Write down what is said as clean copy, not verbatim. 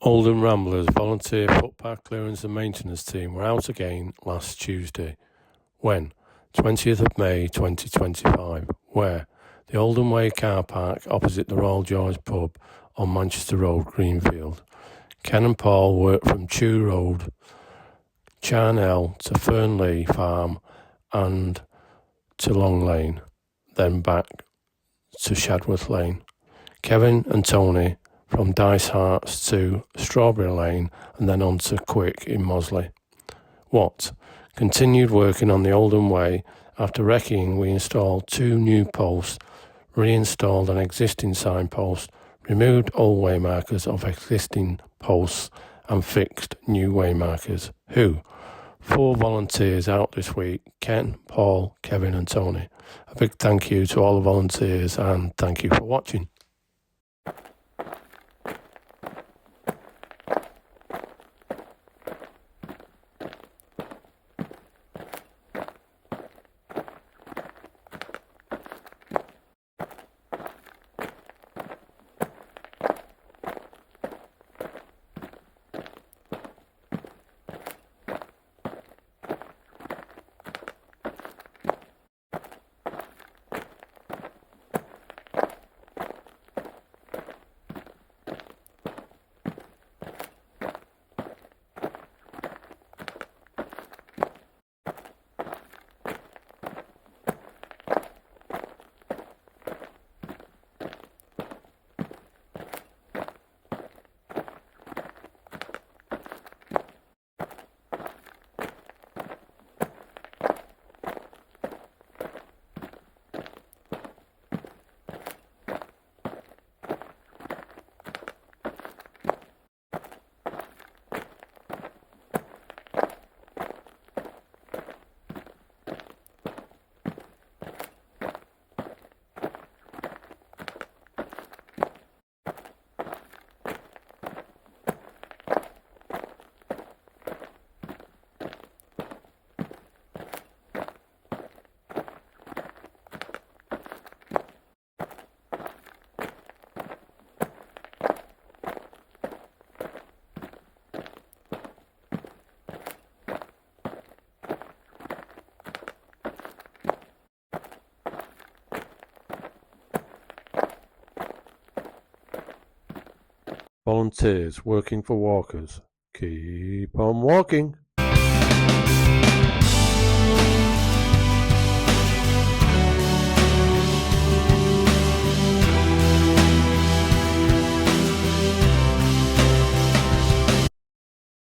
Oldham Ramblers volunteer footpath clearance and maintenance team were out again last Tuesday. When? 20th of May 2025, where? The Oldham Way Car Park opposite the Royal George pub on Manchester Road Greenfield. Ken and Paul worked from Chew Road Charnel to Fern Lee Farm and to Long Lane, then back to Shadworth Lane. Kevin and Tony from Dysarts to Strawberry Lane and then on to Quick in Mossley. What? Continued working on the Oldham Way. After wrecking, we installed 2 new posts, reinstalled an existing signpost, removed old waymarkers of existing posts and fixed new waymarkers. Who? 4 volunteers out this week: Ken, Paul, Kevin and Tony. A big thank you to all the volunteers and thank you for watching. Volunteers working for walkers. Keep on walking.